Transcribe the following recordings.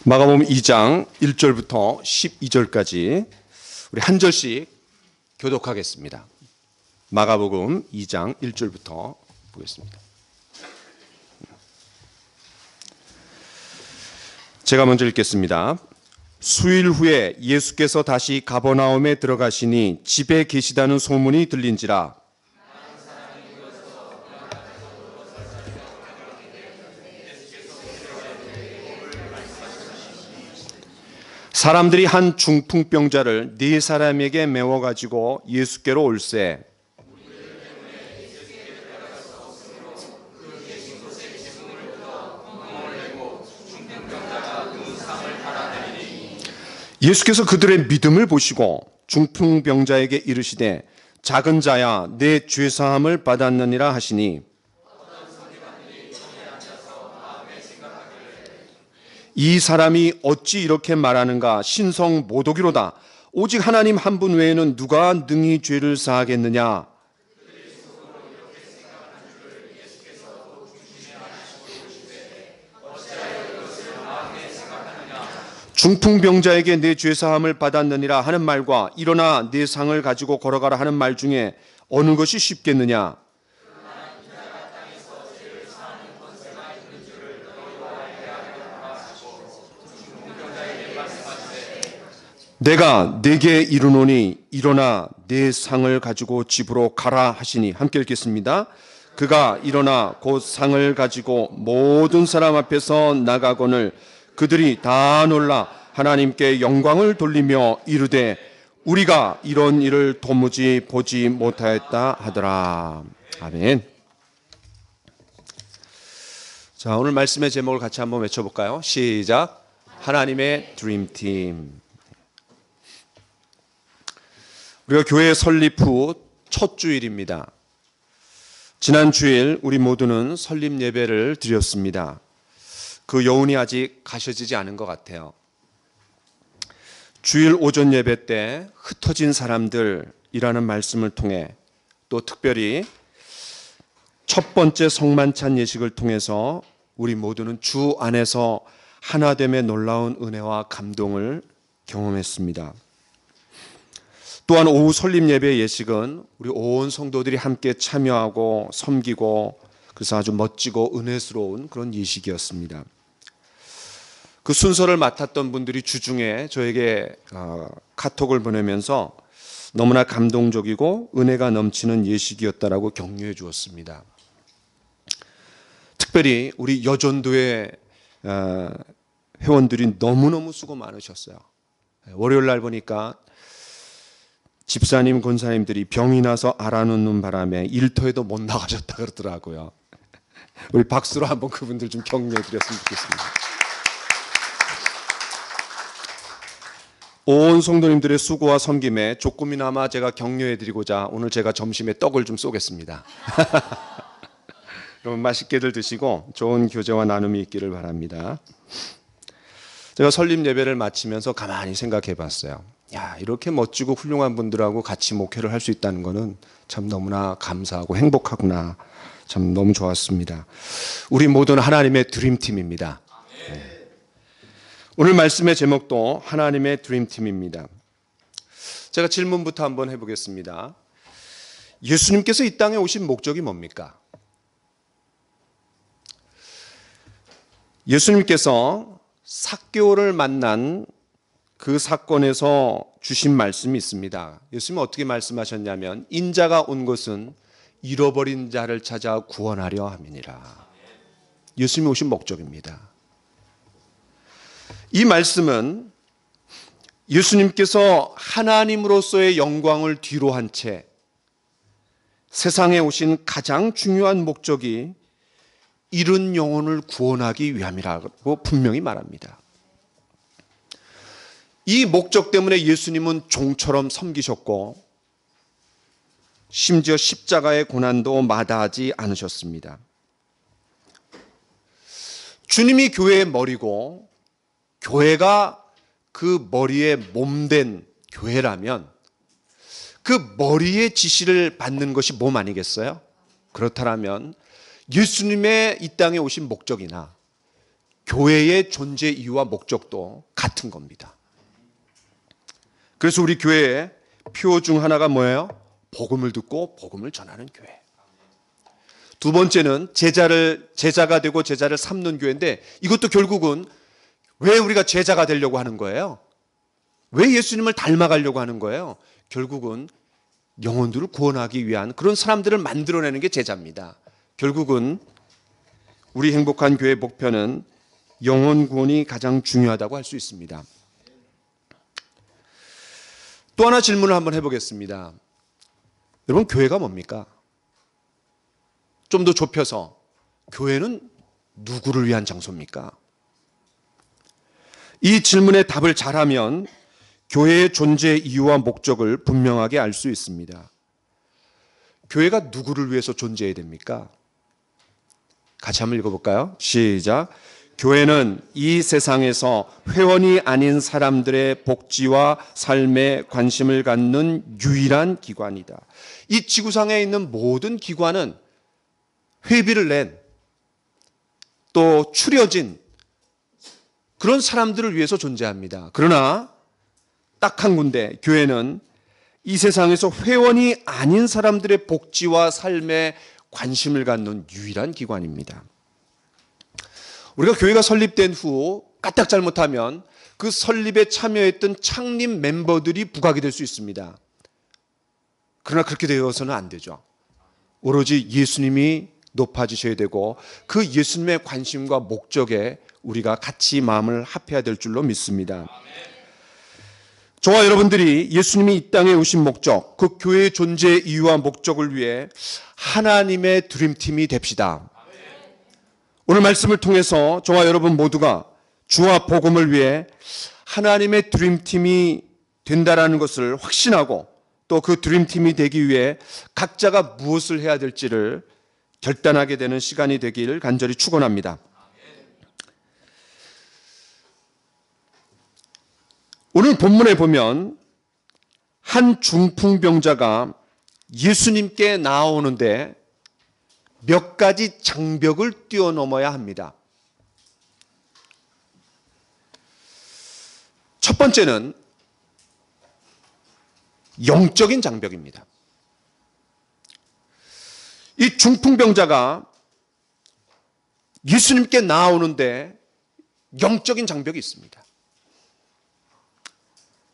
마가복음 2장 1절부터 12절까지 우리 한 절씩 교독하겠습니다. 마가복음 2장 1절부터 보겠습니다. 제가 먼저 읽겠습니다. 수일 후에 예수께서 다시 가버나움에 들어가시니 집에 계시다는 소문이 들린지라. 사람들이 한 중풍병자를 네 사람에게 메워가지고 예수께로 올세. 예수께서 그들의 믿음을 보시고 중풍병자에게 이르시되 작은 자야 내 죄사함을 받았느니라 하시니 이 사람이 어찌 이렇게 말하는가 신성 모독이로다. 오직 하나님 한 분 외에는 누가 능히 죄를 사하겠느냐. 중풍병자에게 내 죄사함을 받았느니라 하는 말과 일어나 내 상을 가지고 걸어가라 하는 말 중에 어느 것이 쉽겠느냐. 내가 네게 이르노니 일어나 내 상을 가지고 집으로 가라 하시니 함께 읽겠습니다. 그가 일어나 곧 상을 가지고 모든 사람 앞에서 나가거늘 그들이 다 놀라 하나님께 영광을 돌리며 이르되 우리가 이런 일을 도무지 보지 못하였다 하더라. 아멘. 자, 오늘 말씀의 제목을 같이 한번 외쳐볼까요? 시작. 하나님의 드림팀. 우리가 교회 설립 후 첫 주일입니다. 지난 주일 우리 모두는 설립 예배를 드렸습니다. 그 여운이 아직 가셔지지 않은 것 같아요. 주일 오전 예배 때 흩어진 사람들이라는 말씀을 통해 또 특별히 첫 번째 성만찬 예식을 통해서 우리 모두는 주 안에서 하나됨의 놀라운 은혜와 감동을 경험했습니다. 또한 오후 설립 예배 예식은 우리 온 성도들이 함께 참여하고 섬기고 그래서 아주 멋지고 은혜스러운 그런 예식이었습니다. 그 순서를 맡았던 분들이 주중에 저에게 카톡을 보내면서 너무나 감동적이고 은혜가 넘치는 예식이었다라고 격려해 주었습니다. 특별히 우리 여전도의 회원들이 너무너무 수고 많으셨어요. 월요일 날 보니까 집사님, 권사님들이 병이 나서 알아놓는 바람에 일터에도 못 나가셨다 그러더라고요. 우리 박수로 한번 그분들 좀 격려해 드렸으면 좋겠습니다. 온 성도님들의 수고와 섬김에 조금이나마 제가 격려해 드리고자 오늘 제가 점심에 떡을 좀 쏘겠습니다. 여러분 맛있게들 드시고 좋은 교제와 나눔이 있기를 바랍니다. 제가 설립 예배를 마치면서 가만히 생각해 봤어요. 야, 이렇게 멋지고 훌륭한 분들하고 같이 목회를 할 수 있다는 것은 참 너무나 감사하고 행복하구나. 참 너무 좋았습니다. 우리 모두는 하나님의 드림팀입니다. 네. 오늘 말씀의 제목도 하나님의 드림팀입니다. 제가 질문부터 한번 해보겠습니다. 예수님께서 이 땅에 오신 목적이 뭡니까? 예수님께서 삭개오를 만난 그 사건에서 주신 말씀이 있습니다. 예수님은 어떻게 말씀하셨냐면 인자가 온 것은 잃어버린 자를 찾아 구원하려 함이니라. 예수님이 오신 목적입니다. 이 말씀은 예수님께서 하나님으로서의 영광을 뒤로 한 채 세상에 오신 가장 중요한 목적이 잃은 영혼을 구원하기 위함이라고 분명히 말합니다. 이 목적 때문에 예수님은 종처럼 섬기셨고 심지어 십자가의 고난도 마다하지 않으셨습니다. 주님이 교회의 머리고 교회가 그 머리에 몸된 교회라면 그 머리의 지시를 받는 것이 몸 아니겠어요? 그렇다면 예수님의 이 땅에 오신 목적이나 교회의 존재 이유와 목적도 같은 겁니다. 그래서 우리 교회의 표 중 하나가 뭐예요? 복음을 듣고 복음을 전하는 교회. 두 번째는 제자가 되고 제자를 삼는 교회인데, 이것도 결국은 왜 우리가 제자가 되려고 하는 거예요? 왜 예수님을 닮아가려고 하는 거예요? 결국은 영혼들을 구원하기 위한 그런 사람들을 만들어내는 게 제자입니다. 결국은 우리 행복한 교회의 목표는 영혼 구원이 가장 중요하다고 할 수 있습니다. 또 하나 질문을 한번 해보겠습니다. 여러분, 교회가 뭡니까? 좀 더 좁혀서, 교회는 누구를 위한 장소입니까? 이 질문에 답을 잘하면 교회의 존재 이유와 목적을 분명하게 알 수 있습니다. 교회가 누구를 위해서 존재해야 됩니까? 같이 한번 읽어볼까요? 시작. 교회는 이 세상에서 회원이 아닌 사람들의 복지와 삶에 관심을 갖는 유일한 기관이다. 이 지구상에 있는 모든 기관은 회비를 낸, 또 추려진 그런 사람들을 위해서 존재합니다. 그러나 딱 한 군데, 교회는 이 세상에서 회원이 아닌 사람들의 복지와 삶에 관심을 갖는 유일한 기관입니다. 우리가 교회가 설립된 후 까딱 잘못하면 그 설립에 참여했던 창립 멤버들이 부각이 될 수 있습니다. 그러나 그렇게 되어서는 안 되죠. 오로지 예수님이 높아지셔야 되고, 그 예수님의 관심과 목적에 우리가 같이 마음을 합해야 될 줄로 믿습니다. 저와 여러분들이 예수님이 이 땅에 오신 목적, 그 교회의 존재 이유와 목적을 위해 하나님의 드림팀이 됩시다. 오늘 말씀을 통해서 저와 여러분 모두가 주와 복음을 위해 하나님의 드림팀이 된다라는 것을 확신하고, 또 그 드림팀이 되기 위해 각자가 무엇을 해야 될지를 결단하게 되는 시간이 되기를 간절히 축원합니다. 오늘 본문에 보면 한 중풍병자가 예수님께 나아오는데 몇 가지 장벽을 뛰어넘어야 합니다. 첫 번째는 영적인 장벽입니다. 이 중풍병자가 예수님께 나아오는데 영적인 장벽이 있습니다.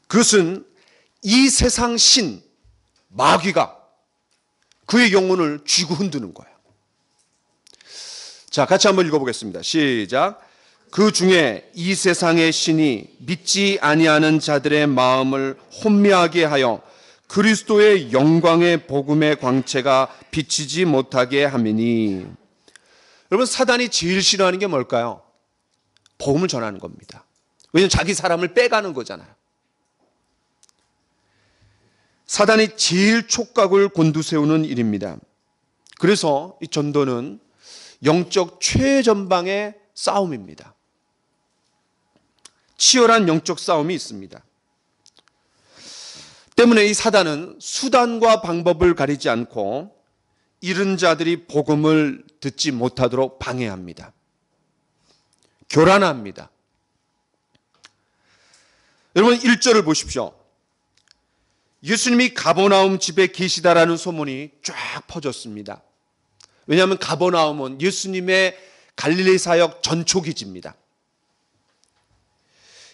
그것은 이 세상 신, 마귀가 그의 영혼을 쥐고 흔드는 거예요. 자, 같이 한번 읽어보겠습니다. 시작. 그 중에 이 세상의 신이 믿지 아니하는 자들의 마음을 혼미하게 하여 그리스도의 영광의 복음의 광채가 비치지 못하게 함이니. 여러분, 사단이 제일 싫어하는 게 뭘까요? 복음을 전하는 겁니다. 왜냐하면 자기 사람을 빼가는 거잖아요. 사단이 제일 촉각을 곤두세우는 일입니다. 그래서 이 전도는 영적 최전방의 싸움입니다. 치열한 영적 싸움이 있습니다. 때문에 이 사단은 수단과 방법을 가리지 않고 잃은 자들이 복음을 듣지 못하도록 방해합니다. 교란합니다. 여러분, 1절을 보십시오. 예수님이 가버나움 집에 계시다라는 소문이 쫙 퍼졌습니다. 왜냐하면 가버나움은 예수님의 갈릴리 사역 전초기지입니다.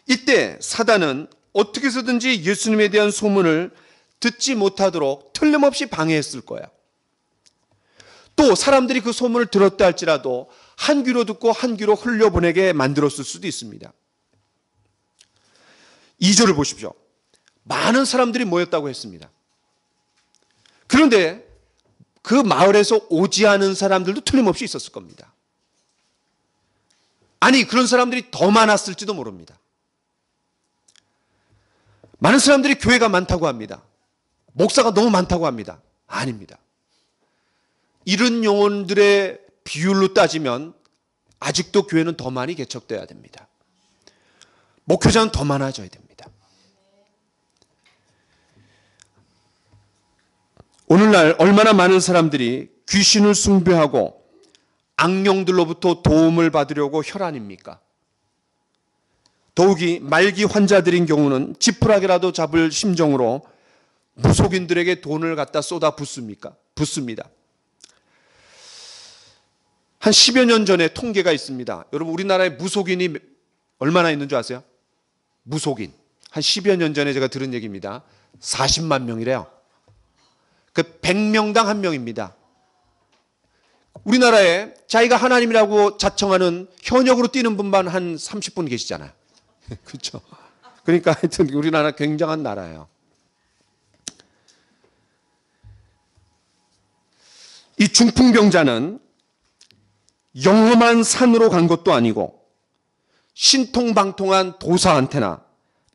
이때 사단은 어떻게 해서든지 예수님에 대한 소문을 듣지 못하도록 틀림없이 방해했을 거예요. 또 사람들이 그 소문을 들었다 할지라도 한 귀로 듣고 한 귀로 흘려보내게 만들었을 수도 있습니다. 2절을 보십시오. 많은 사람들이 모였다고 했습니다. 그런데 그 마을에서 오지 않은 사람들도 틀림없이 있었을 겁니다. 아니, 그런 사람들이 더 많았을지도 모릅니다. 많은 사람들이 교회가 많다고 합니다. 목사가 너무 많다고 합니다. 아닙니다. 이런 영혼들의 비율로 따지면 아직도 교회는 더 많이 개척돼야 됩니다. 목회자는 더 많아져야 됩니다. 오늘날 얼마나 많은 사람들이 귀신을 숭배하고 악령들로부터 도움을 받으려고 혈안입니까? 더욱이 말기 환자들인 경우는 지푸라기라도 잡을 심정으로 무속인들에게 돈을 갖다 쏟아 붓습니다. 한 10여 년 전에 통계가 있습니다. 여러분, 우리나라에 무속인이 얼마나 있는 줄 아세요? 무속인. 한 10여 년 전에 제가 들은 얘기입니다. 40만 명이래요. 그 100명당 1명입니다. 우리나라에 자기가 하나님이라고 자청하는 현역으로 뛰는 분만 한 30분 계시잖아요. 그렇죠? 그러니까 하여튼 우리나라 굉장한 나라예요. 이 중풍병자는 영험한 산으로 간 것도 아니고 신통방통한 도사한테나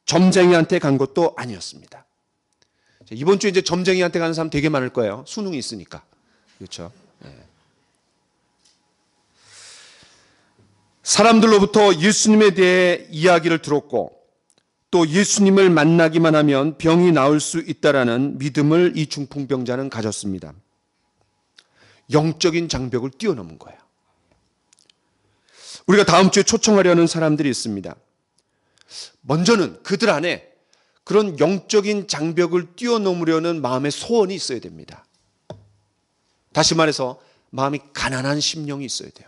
점쟁이한테 간 것도 아니었습니다. 이번 주에 이제 점쟁이한테 가는 사람 되게 많을 거예요. 수능이 있으니까. 그렇죠? 네. 사람들로부터 예수님에 대해 이야기를 들었고 또 예수님을 만나기만 하면 병이 나을 수 있다라는 믿음을 이 중풍병자는 가졌습니다. 영적인 장벽을 뛰어넘은 거예요. 우리가 다음 주에 초청하려는 사람들이 있습니다. 먼저는 그들 안에 그런 영적인 장벽을 뛰어넘으려는 마음의 소원이 있어야 됩니다. 다시 말해서 마음이 가난한 심령이 있어야 돼요.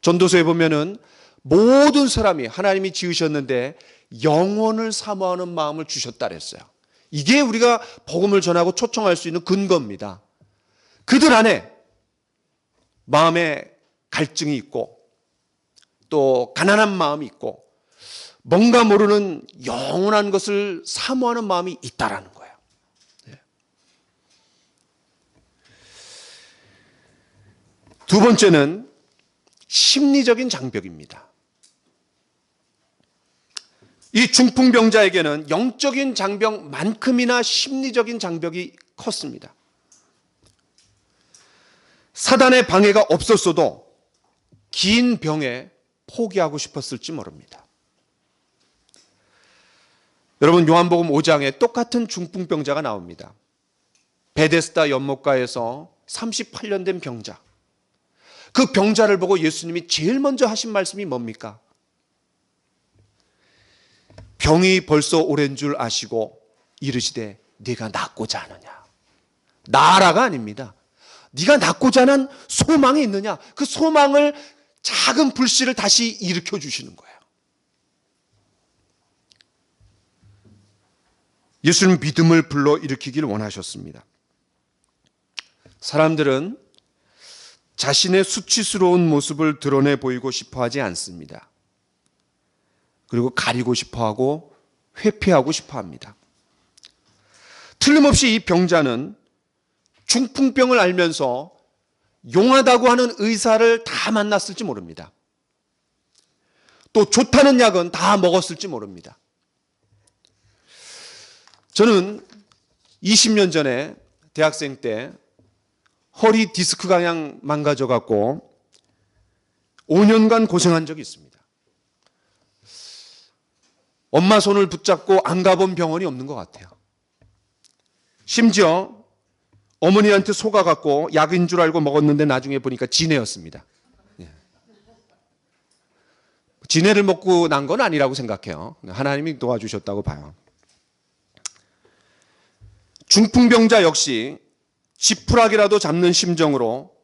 전도서에 보면은 모든 사람이 하나님이 지으셨는데 영혼을 사모하는 마음을 주셨다 그랬어요. 이게 우리가 복음을 전하고 초청할 수 있는 근거입니다. 그들 안에 마음에 갈증이 있고 또 가난한 마음이 있고 뭔가 모르는 영원한 것을 사모하는 마음이 있다라는 거예요. 두 번째는 심리적인 장벽입니다. 이 중풍병자에게는 영적인 장벽만큼이나 심리적인 장벽이 컸습니다. 사단의 방해가 없었어도 긴 병에 포기하고 싶었을지 모릅니다. 여러분, 요한복음 5장에 똑같은 중풍병자가 나옵니다. 베데스다 연못가에서 38년 된 병자. 그 병자를 보고 예수님이 제일 먼저 하신 말씀이 뭡니까? 병이 벌써 오랜 줄 아시고 이르시되 네가 낫고자 하느냐. 나라가 아닙니다. 네가 낫고자 하는 소망이 있느냐. 그 소망을 작은 불씨를 다시 일으켜 주시는 거예요. 예수는 믿음을 불러일으키길 원하셨습니다. 사람들은 자신의 수치스러운 모습을 드러내 보이고 싶어 하지 않습니다. 그리고 가리고 싶어 하고 회피하고 싶어 합니다. 틀림없이 이 병자는 중풍병을 알면서 용하다고 하는 의사를 다 만났을지 모릅니다. 또 좋다는 약은 다 먹었을지 모릅니다. 저는 20년 전에 대학생 때 허리 디스크가 그냥 망가져 갖고 5년간 고생한 적이 있습니다. 엄마 손을 붙잡고 안 가본 병원이 없는 것 같아요. 심지어 어머니한테 속아갖고 약인 줄 알고 먹었는데 나중에 보니까 진해였습니다. 진해를 먹고 난 건 아니라고 생각해요. 하나님이 도와주셨다고 봐요. 중풍병자 역시 지푸라기라도 잡는 심정으로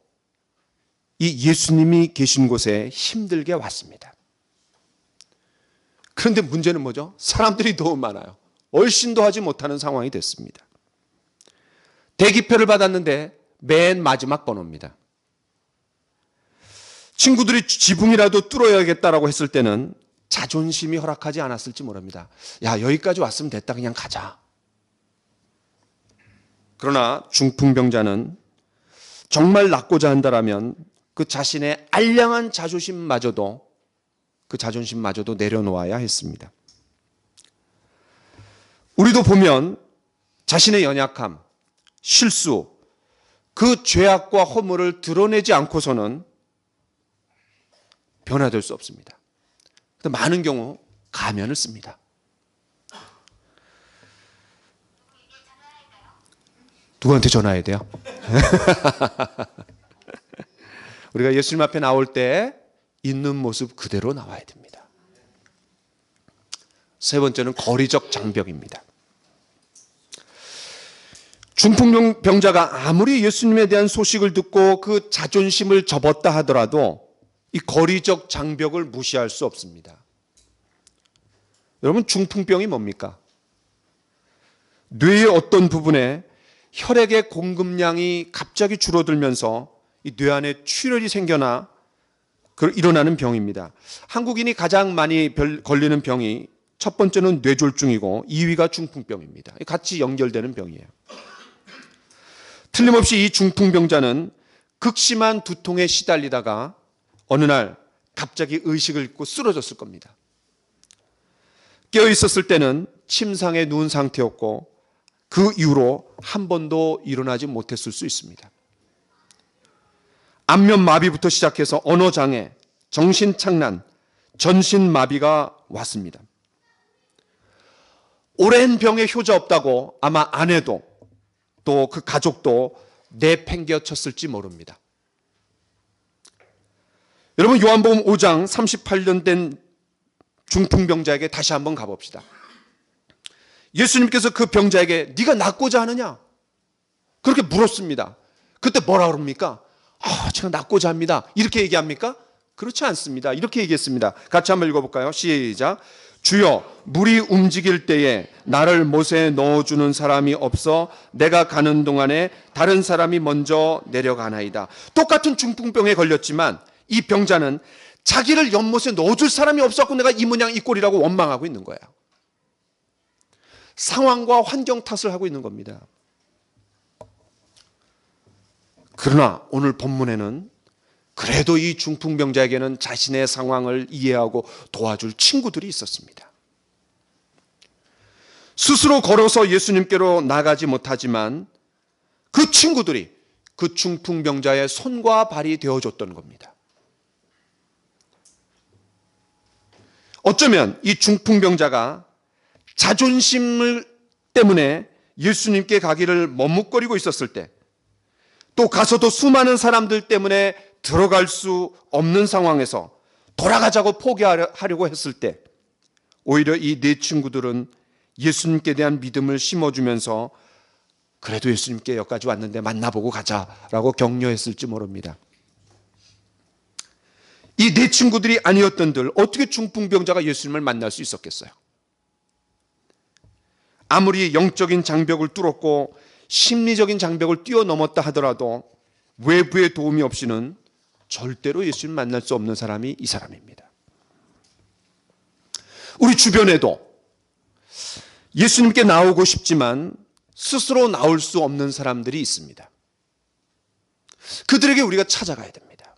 이 예수님이 계신 곳에 힘들게 왔습니다. 그런데 문제는 뭐죠? 사람들이 너무 많아요. 얼씬도 하지 못하는 상황이 됐습니다. 대기표를 받았는데 맨 마지막 번호입니다. 친구들이 지붕이라도 뚫어야겠다라고 했을 때는 자존심이 허락하지 않았을지 모릅니다. 야, 여기까지 왔으면 됐다. 그냥 가자. 그러나 중풍병자는 정말 낫고자 한다라면 그 자신의 알량한 자존심마저도 내려놓아야 했습니다. 우리도 보면 자신의 연약함, 실수, 그 죄악과 허물을 드러내지 않고서는 변화될 수 없습니다. 많은 경우 가면을 씁니다. 누구한테 전화해야 돼요? 우리가 예수님 앞에 나올 때 있는 모습 그대로 나와야 됩니다. 세 번째는 거리적 장벽입니다. 중풍병자가 아무리 예수님에 대한 소식을 듣고 그 자존심을 접었다 하더라도 이 거리적 장벽을 무시할 수 없습니다. 여러분, 중풍병이 뭡니까? 뇌의 어떤 부분에 혈액의 공급량이 갑자기 줄어들면서 이 뇌 안에 출혈이 생겨나 일어나는 병입니다. 한국인이 가장 많이 걸리는 병이 첫 번째는 뇌졸중이고 2위가 중풍병입니다. 같이 연결되는 병이에요. 틀림없이 이 중풍병자는 극심한 두통에 시달리다가 어느 날 갑자기 의식을 잃고 쓰러졌을 겁니다. 깨어 있었을 때는 침상에 누운 상태였고 그 이후로 한 번도 일어나지 못했을 수 있습니다. 안면 마비부터 시작해서 언어장애, 정신착란, 전신마비가 왔습니다. 오랜 병에 효자 없다고 아마 아내도 또 그 가족도 내팽개쳤을지 모릅니다. 여러분, 요한복음 5장 38년 된 중풍병자에게 다시 한번 가봅시다. 예수님께서 그 병자에게 네가 낫고자 하느냐? 그렇게 물었습니다. 그때 뭐라 그럽니까? 제가 낫고자 합니다. 이렇게 얘기합니까? 그렇지 않습니다. 이렇게 얘기했습니다. 같이 한번 읽어볼까요? 시작. 주여, 물이 움직일 때에 나를 못에 넣어주는 사람이 없어 내가 가는 동안에 다른 사람이 먼저 내려가나이다. 똑같은 중풍병에 걸렸지만 이 병자는 자기를 연못에 넣어줄 사람이 없었고 내가 이 모양 이 꼴이라고 원망하고 있는 거예요. 상황과 환경 탓을 하고 있는 겁니다. 그러나 오늘 본문에는 그래도 이 중풍병자에게는 자신의 상황을 이해하고 도와줄 친구들이 있었습니다. 스스로 걸어서 예수님께로 나가지 못하지만 그 친구들이 그 중풍병자의 손과 발이 되어줬던 겁니다. 어쩌면 이 중풍병자가 자존심 때문에 예수님께 가기를 머뭇거리고 있었을 때, 또 가서도 수많은 사람들 때문에 들어갈 수 없는 상황에서 돌아가자고 포기하려고 했을 때 오히려 이 네 친구들은 예수님께 대한 믿음을 심어주면서 그래도 예수님께 여기까지 왔는데 만나보고 가자라고 격려했을지 모릅니다. 이 네 친구들이 아니었던들 어떻게 중풍병자가 예수님을 만날 수 있었겠어요? 아무리 영적인 장벽을 뚫었고 심리적인 장벽을 뛰어넘었다 하더라도 외부의 도움이 없이는 절대로 예수님 만날 수 없는 사람이 이 사람입니다. 우리 주변에도 예수님께 나오고 싶지만 스스로 나올 수 없는 사람들이 있습니다. 그들에게 우리가 찾아가야 됩니다.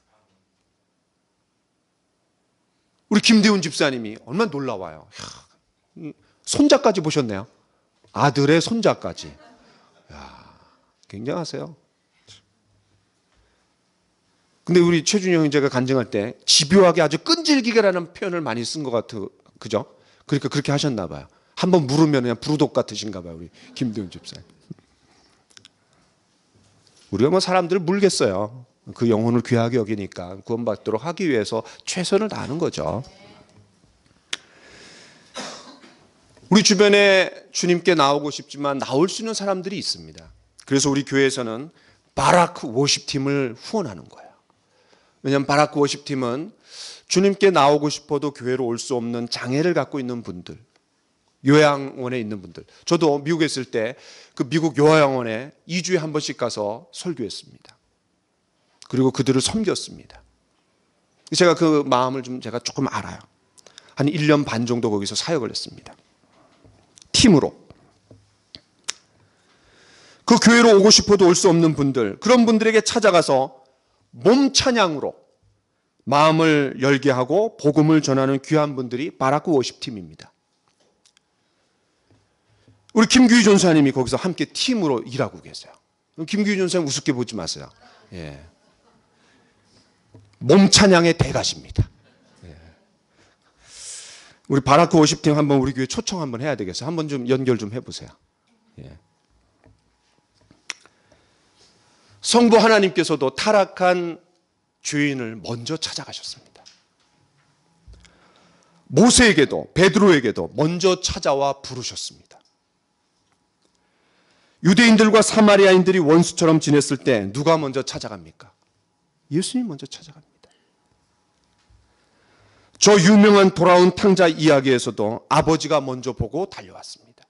우리 김대훈 집사님이 얼마나 놀라워요. 손자까지 보셨네요. 아들의 손자까지. 굉장하세요. 근데 우리 최준희 형제가 간증할 때 집요하게 아주 끈질기게라는 표현을 많이 쓴 것 같아요. 그죠? 그러니까 그렇게 하셨나 봐요. 한번 물으면 그냥 부르독 같으신가 봐요. 우리 김대훈 집사님. 우리가 뭐 사람들을 물겠어요. 그 영혼을 귀하게 여기니까 구원받도록 하기 위해서 최선을 다하는 거죠. 우리 주변에 주님께 나오고 싶지만 나올 수 있는 사람들이 있습니다. 그래서 우리 교회에서는 바라크 워십팀을 후원하는 거예요. 왜냐하면 바라크 워십팀은 주님께 나오고 싶어도 교회로 올 수 없는 장애를 갖고 있는 분들, 요양원에 있는 분들. 저도 미국에 있을 때 그 미국 요양원에 2주에 한 번씩 가서 설교했습니다. 그리고 그들을 섬겼습니다. 제가 그 마음을 제가 조금 알아요. 한 1년 반 정도 거기서 사역을 했습니다. 팀으로. 그 교회로 오고 싶어도 올 수 없는 분들, 그런 분들에게 찾아가서 몸 찬양으로 마음을 열게 하고 복음을 전하는 귀한 분들이 바라크 워십팀입니다. 우리 김규희 전사님이 거기서 함께 팀으로 일하고 계세요. 김규희 전사님 우습게 보지 마세요. 예. 몸 찬양의 대가십니다. 예. 우리 바라크 워십팀 한번 우리 교회 초청 한번 해야 되겠어요. 한번 좀 연결 좀 해보세요. 예. 성부 하나님께서도 타락한 죄인을 먼저 찾아가셨습니다. 모세에게도 베드로에게도 먼저 찾아와 부르셨습니다. 유대인들과 사마리아인들이 원수처럼 지냈을 때 누가 먼저 찾아갑니까? 예수님 먼저 찾아갑니다. 저 유명한 돌아온 탕자 이야기에서도 아버지가 먼저 보고 달려왔습니다.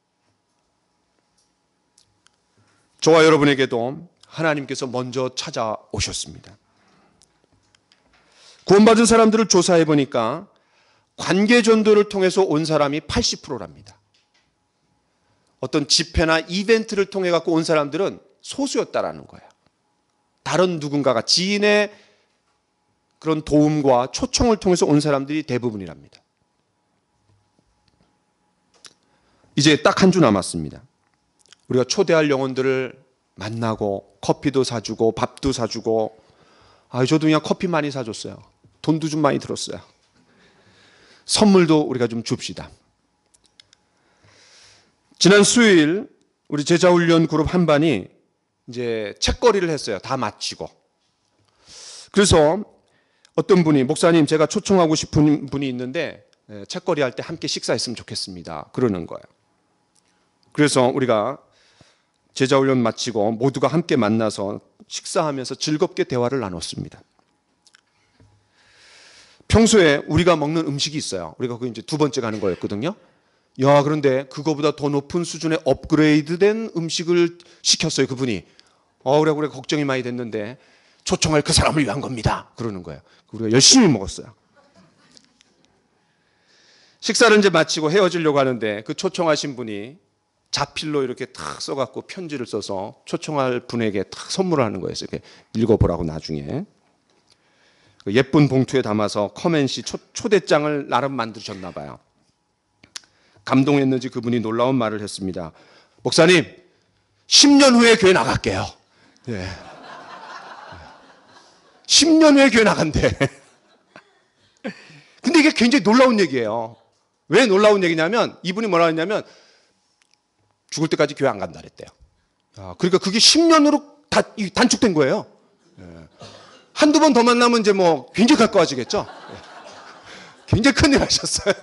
저와 여러분에게도 하나님께서 먼저 찾아오셨습니다. 구원받은 사람들을 조사해 보니까 관계 전도를 통해서 온 사람이 80%랍니다. 어떤 집회나 이벤트를 통해 갖고 온 사람들은 소수였다라는 거예요. 다른 누군가가 지인의 그런 도움과 초청을 통해서 온 사람들이 대부분이랍니다. 이제 딱 한 주 남았습니다. 우리가 초대할 영혼들을 만나고 커피도 사주고 밥도 사주고, 저도 그냥 커피 많이 사줬어요. 돈도 좀 많이 들었어요. 선물도 우리가 좀 줍시다. 지난 수요일 우리 제자훈련 그룹 한 반이 이제 책거리를 했어요. 다 마치고. 그래서 어떤 분이, 목사님 제가 초청하고 싶은 분이 있는데 책거리 할 때 함께 식사했으면 좋겠습니다, 그러는 거예요. 그래서 우리가 제자훈련 마치고 모두가 함께 만나서 식사하면서 즐겁게 대화를 나눴습니다. 평소에 우리가 먹는 음식이 있어요. 우리가 그게 이제 두 번째 가는 거였거든요. 그런데 그거보다 더 높은 수준의 업그레이드된 음식을 시켰어요, 그분이. 우리가 걱정이 많이 됐는데 초청할 그 사람을 위한 겁니다, 그러는 거예요. 우리가 열심히 먹었어요. 식사를 이제 마치고 헤어지려고 하는데 그 초청하신 분이 자필로 이렇게 탁 써갖고 편지를 써서 초청할 분에게 탁 선물을 하는 거예요. 이렇게 읽어보라고 나중에. 예쁜 봉투에 담아서 커맨시 초대장을 나름 만드셨나 봐요. 감동했는지 그분이 놀라운 말을 했습니다. 목사님, 10년 후에 교회 나갈게요. 네. 10년 후에 교회 나간대. 근데 이게 굉장히 놀라운 얘기예요. 왜 놀라운 얘기냐면, 이분이 뭐라 했냐면 죽을 때까지 교회 안 간다 그랬대요. 그러니까 그게 10년으로 다 단축된 거예요. 한두 번 더 만나면 이제 뭐 굉장히 가까워지겠죠. 굉장히 큰일 하셨어요.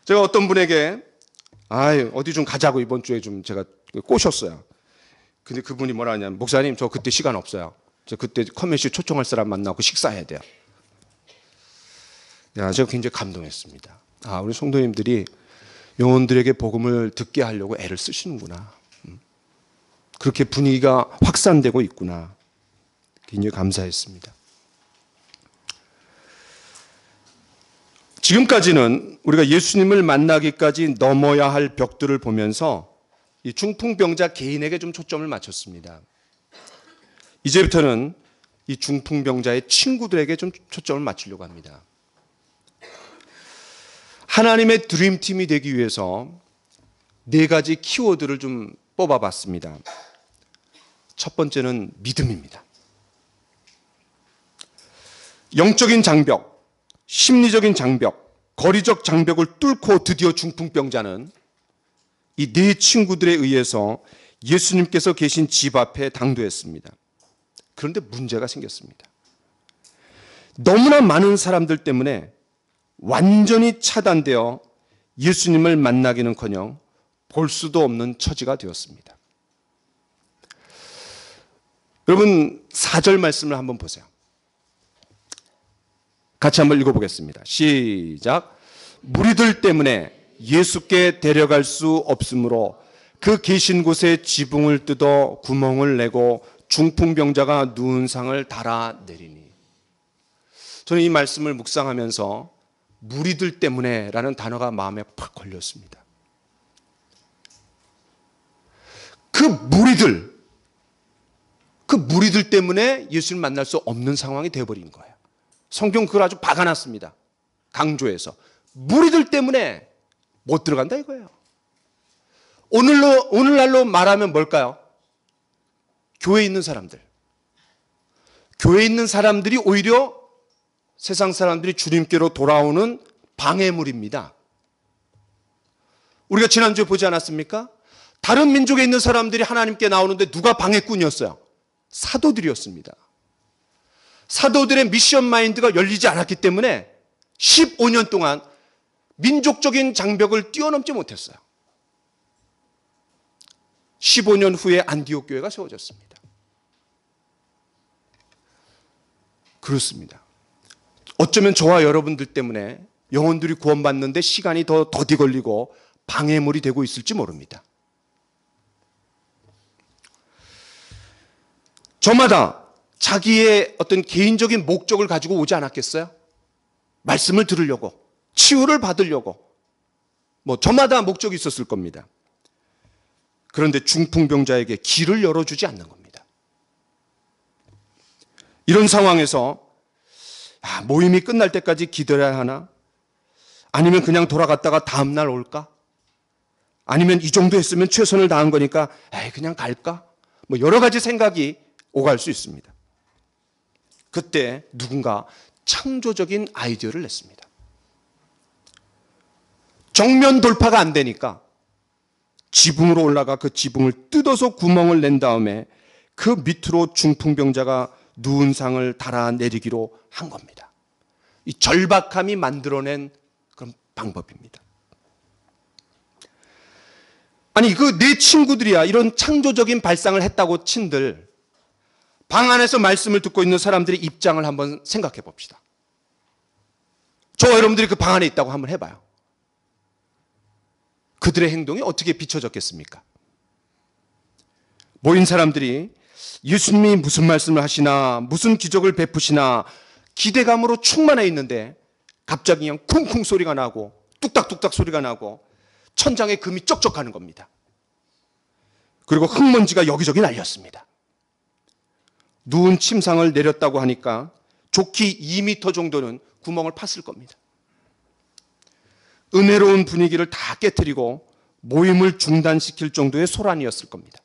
제가 어떤 분에게 어디 좀 가자고 이번 주에 좀 제가 꼬셨어요. 근데 그분이 뭐라 하냐면, 목사님 저 그때 시간 없어요. 저 그때 커뮤니티 초청할 사람 만나고 식사해야 돼요. 제가 굉장히 감동했습니다. 우리 성도님들이 영혼들에게 복음을 듣게 하려고 애를 쓰시는구나. 그렇게 분위기가 확산되고 있구나. 굉장히 감사했습니다. 지금까지는 우리가 예수님을 만나기까지 넘어야 할 벽들을 보면서 이 중풍병자 개인에게 좀 초점을 맞췄습니다. 이제부터는 이 중풍병자의 친구들에게 좀 초점을 맞추려고 합니다. 하나님의 드림팀이 되기 위해서 4가지 키워드를 좀 뽑아봤습니다. 첫 번째는 믿음입니다. 영적인 장벽, 심리적인 장벽, 거리적 장벽을 뚫고 드디어 중풍병자는 이 4 친구들에 의해서 예수님께서 계신 집 앞에 당도했습니다. 그런데 문제가 생겼습니다. 너무나 많은 사람들 때문에 완전히 차단되어 예수님을 만나기는커녕 볼 수도 없는 처지가 되었습니다. 여러분 4절 말씀을 한번 보세요. 같이 한번 읽어보겠습니다. 시작. 무리들 때문에 예수께 데려갈 수 없으므로 그 계신 곳에 지붕을 뜯어 구멍을 내고 중풍병자가 누운 상을 달아내리니. 저는 이 말씀을 묵상하면서 무리들 때문에 라는 단어가 마음에 팍 걸렸습니다. 그 무리들 때문에 예수를 만날 수 없는 상황이 되어버린 거예요. 성경 그걸 아주 박아놨습니다. 강조해서. 무리들 때문에 못 들어간다 이거예요. 오늘날로 말하면 뭘까요? 교회에 있는 사람들. 교회에 있는 사람들이 오히려 세상 사람들이 주님께로 돌아오는 방해물입니다. 우리가 지난주에 보지 않았습니까? 다른 민족에 있는 사람들이 하나님께 나오는데 누가 방해꾼이었어요? 사도들이었습니다. 사도들의 미션 마인드가 열리지 않았기 때문에 15년 동안 민족적인 장벽을 뛰어넘지 못했어요. 15년 후에 안디옥 교회가 세워졌습니다. 그렇습니다. 어쩌면 저와 여러분들 때문에 영혼들이 구원받는데 시간이 더 더디 걸리고 방해물이 되고 있을지 모릅니다. 저마다 자기의 어떤 개인적인 목적을 가지고 오지 않았겠어요? 말씀을 들으려고, 치유를 받으려고, 저마다 목적이 있었을 겁니다. 그런데 중풍병자에게 길을 열어주지 않는 겁니다. 이런 상황에서 모임이 끝날 때까지 기다려야 하나? 아니면 그냥 돌아갔다가 다음날 올까? 아니면 이 정도 했으면 최선을 다한 거니까 그냥 갈까? 여러 가지 생각이 오갈 수 있습니다. 그때 누군가 창조적인 아이디어를 냈습니다. 정면 돌파가 안 되니까 지붕으로 올라가 그 지붕을 뜯어서 구멍을 낸 다음에 그 밑으로 중풍병자가 누운 상을 달아내리기로 한 겁니다. 이 절박함이 만들어낸 그런 방법입니다. 아니, 내 친구들이야 이런 창조적인 발상을 했다고 친들, 방 안에서 말씀을 듣고 있는 사람들의 입장을 한번 생각해 봅시다. 저와 여러분들이 그 방 안에 있다고 한번 해봐요. 그들의 행동이 어떻게 비춰졌겠습니까? 모인 사람들이 예수님이 무슨 말씀을 하시나, 무슨 기적을 베푸시나 기대감으로 충만해 있는데 갑자기 그냥 쿵쿵 소리가 나고 뚝딱뚝딱 소리가 나고 천장에 금이 쩍쩍 가는 겁니다. 그리고 흙먼지가 여기저기 날렸습니다. 누운 침상을 내렸다고 하니까 좋기 2m 정도는 구멍을 팠을 겁니다. 은혜로운 분위기를 다 깨트리고 모임을 중단시킬 정도의 소란이었을 겁니다.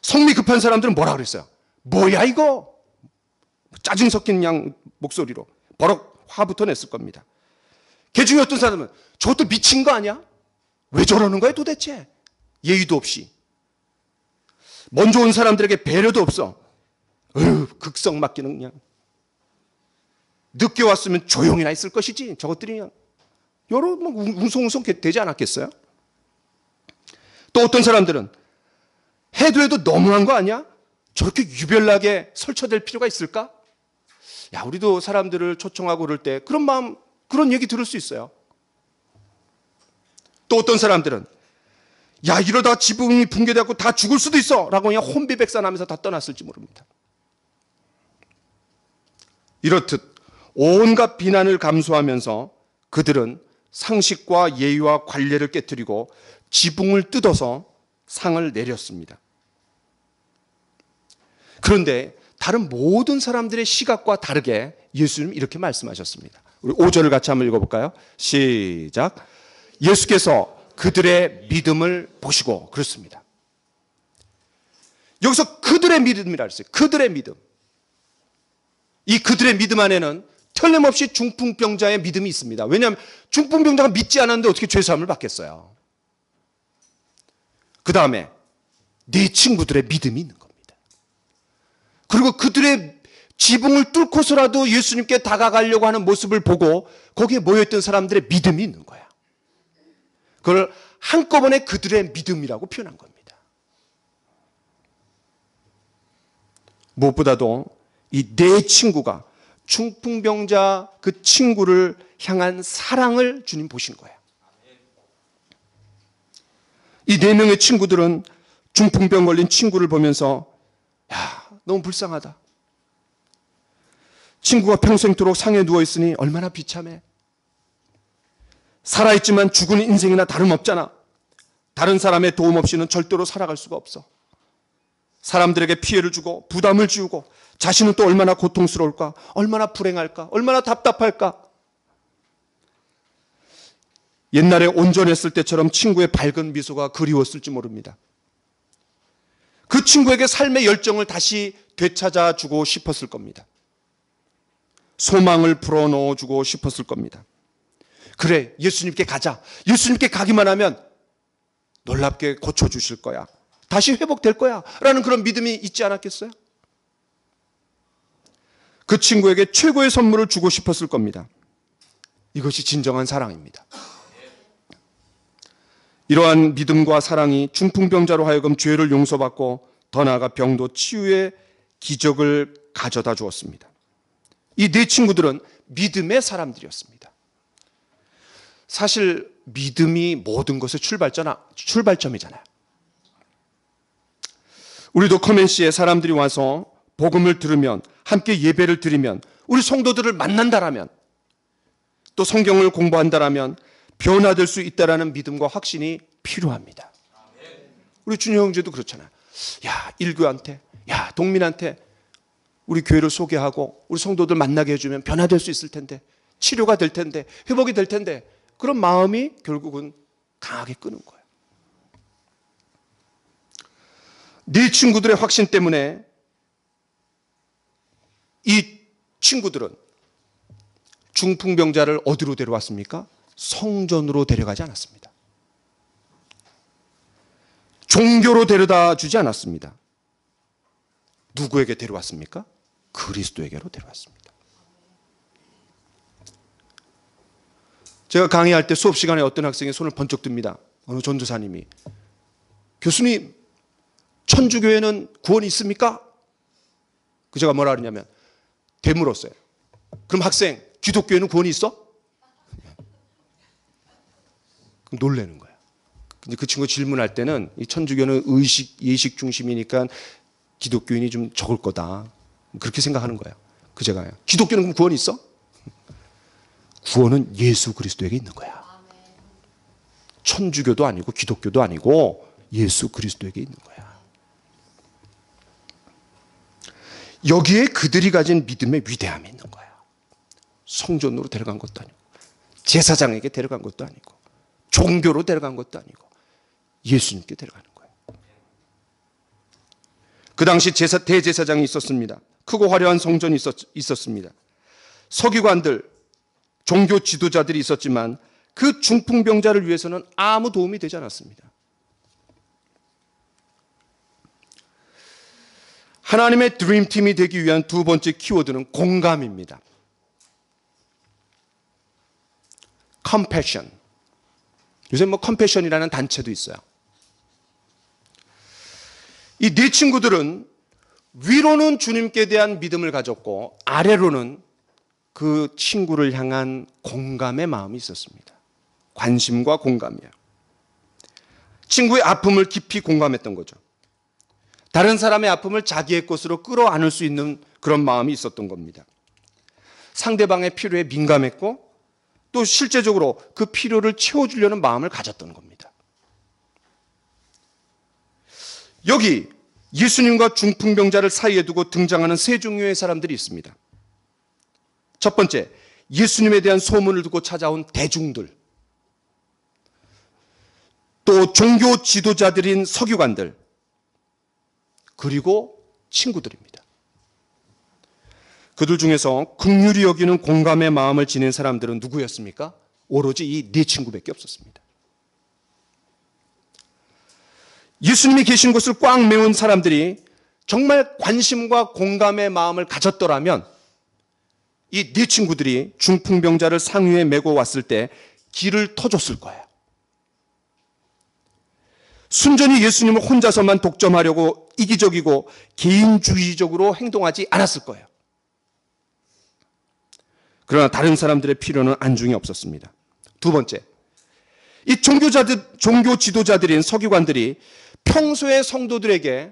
성미 급한 사람들은 뭐라 그랬어요? 뭐야 이거? 짜증 섞인 양 목소리로 버럭 화부터 냈을 겁니다. 그 중에 어떤 사람은 저것도 미친 거 아니야? 왜 저러는 거야 도대체? 예의도 없이. 먼저 온 사람들에게 배려도 없어. 극성 맡기는 그냥. 늦게 왔으면 조용히나 있을 것이지. 저것들이 그냥 여러 웅성웅성 되지 않았겠어요? 또 어떤 사람들은 해도 너무한 거 아니야? 저렇게 유별나게 설쳐될 필요가 있을까? 야, 우리도 사람들을 초청하고 그럴 때 그런 마음, 그런 얘기 들을 수 있어요. 또 어떤 사람들은 야, 이러다 지붕이 붕괴되고 다 죽을 수도 있어 라고 그냥 혼비백산하면서 다 떠났을지 모릅니다. 이렇듯 온갖 비난을 감수하면서 그들은 상식과 예의와 관례를 깨트리고 지붕을 뜯어서 상을 내렸습니다. 그런데 다른 모든 사람들의 시각과 다르게 예수님은 이렇게 말씀하셨습니다. 우리 5절을 같이 한번 읽어볼까요? 시작. 예수께서 그들의 믿음을 보시고 그렇습니다. 여기서 그들의 믿음이라 했어요. 그들의 믿음. 이 그들의 믿음 안에는 틀림없이 중풍병자의 믿음이 있습니다. 왜냐하면 중풍병자가 믿지 않았는데 어떻게 죄사함을 받겠어요. 그 다음에 네 친구들의 믿음이 있는 겁니다. 그리고 그들의 지붕을 뚫고서라도 예수님께 다가가려고 하는 모습을 보고 거기에 모여있던 사람들의 믿음이 있는 거야. 그걸 한꺼번에 그들의 믿음이라고 표현한 겁니다. 무엇보다도 이 네 친구가 중풍병자 그 친구를 향한 사랑을 주님 보신 거예요. 이 네 명의 친구들은 중풍병 걸린 친구를 보면서 야, 너무 불쌍하다. 친구가 평생토록 상에 누워있으니 얼마나 비참해. 살아있지만 죽은 인생이나 다름없잖아. 다른 사람의 도움 없이는 절대로 살아갈 수가 없어. 사람들에게 피해를 주고 부담을 지우고 자신은 또 얼마나 고통스러울까? 얼마나 불행할까? 얼마나 답답할까? 옛날에 온전했을 때처럼 친구의 밝은 미소가 그리웠을지 모릅니다. 그 친구에게 삶의 열정을 다시 되찾아주고 싶었을 겁니다. 소망을 불어넣어주고 싶었을 겁니다. 그래, 예수님께 가자. 예수님께 가기만 하면 놀랍게 고쳐주실 거야. 다시 회복될 거야. 라는 그런 믿음이 있지 않았겠어요? 그 친구에게 최고의 선물을 주고 싶었을 겁니다. 이것이 진정한 사랑입니다. 이러한 믿음과 사랑이 중풍병자로 하여금 죄를 용서받고 더 나아가 병도 치유의 기적을 가져다 주었습니다. 이 네 친구들은 믿음의 사람들이었습니다. 사실 믿음이 모든 것의 출발점이잖아요. 우리도 커맨시에 사람들이 와서 복음을 들으면, 함께 예배를 드리면, 우리 성도들을 만난다라면, 또 성경을 공부한다라면 변화될 수 있다라는 믿음과 확신이 필요합니다. 우리 준영 형제도 그렇잖아요. 야, 일교한테, 야, 동민한테 우리 교회를 소개하고 우리 성도들 만나게 해주면 변화될 수 있을 텐데, 치료가 될 텐데, 회복이 될 텐데, 그런 마음이 결국은 강하게 끄는 거예요. 네 친구들의 확신 때문에 이 친구들은 중풍병자를 어디로 데려왔습니까? 성전으로 데려가지 않았습니다. 종교로 데려다 주지 않았습니다. 누구에게 데려왔습니까? 그리스도에게로 데려왔습니다. 제가 강의할 때 수업 시간에 어떤 학생이 손을 번쩍 듭니다. 어느 전도사님이, 교수님, 천주교회는 구원이 있습니까? 그 제가 뭐라 그러냐면 되물었어요. 그럼 학생, 기독교회는 구원이 있어? 놀라는 거예요. 근데 그 친구 질문할 때는 이 천주교는 예식 중심이니까 기독교인이 좀 적을 거다, 그렇게 생각하는 거예요. 그 제가, 기독교는 그럼 구원이 있어? 구원은 예수 그리스도에게 있는 거야. 천주교도 아니고 기독교도 아니고 예수 그리스도에게 있는 거야. 여기에 그들이 가진 믿음의 위대함이 있는 거야. 성전으로 데려간 것도 아니고, 제사장에게 데려간 것도 아니고, 종교로 데려간 것도 아니고, 예수님께 데려가는 거예요. 그 당시 대제사장이 있었습니다. 크고 화려한 성전이 있었습니다. 서기관들, 종교 지도자들이 있었지만 그 중풍병자를 위해서는 아무 도움이 되지 않았습니다. 하나님의 드림팀이 되기 위한 두 번째 키워드는 공감입니다. compassion. 요새 compassion이라는 단체도 있어요. 이 네 친구들은 위로는 주님께 대한 믿음을 가졌고, 아래로는 그 친구를 향한 공감의 마음이 있었습니다. 관심과 공감이요. 친구의 아픔을 깊이 공감했던 거죠. 다른 사람의 아픔을 자기의 것으로 끌어안을 수 있는 그런 마음이 있었던 겁니다. 상대방의 필요에 민감했고, 또 실제적으로 그 필요를 채워주려는 마음을 가졌던 겁니다. 여기 예수님과 중풍병자를 사이에 두고 등장하는 세 종류의 사람들이 있습니다. 첫 번째, 예수님에 대한 소문을 듣고 찾아온 대중들, 또 종교 지도자들인 서기관들, 그리고 친구들입니다. 그들 중에서 긍휼히 여기는 공감의 마음을 지닌 사람들은 누구였습니까? 오로지 이 네 친구밖에 없었습니다. 예수님이 계신 곳을 꽉 메운 사람들이 정말 관심과 공감의 마음을 가졌더라면 이 네 친구들이 중풍병자를 상위에 메고 왔을 때 길을 터줬을 거예요. 순전히 예수님을 혼자서만 독점하려고 이기적이고 개인주의적으로 행동하지 않았을 거예요. 그러나 다른 사람들의 필요는 안중에 없었습니다. 두 번째, 이 종교 지도자들인 서기관들이 평소에 성도들에게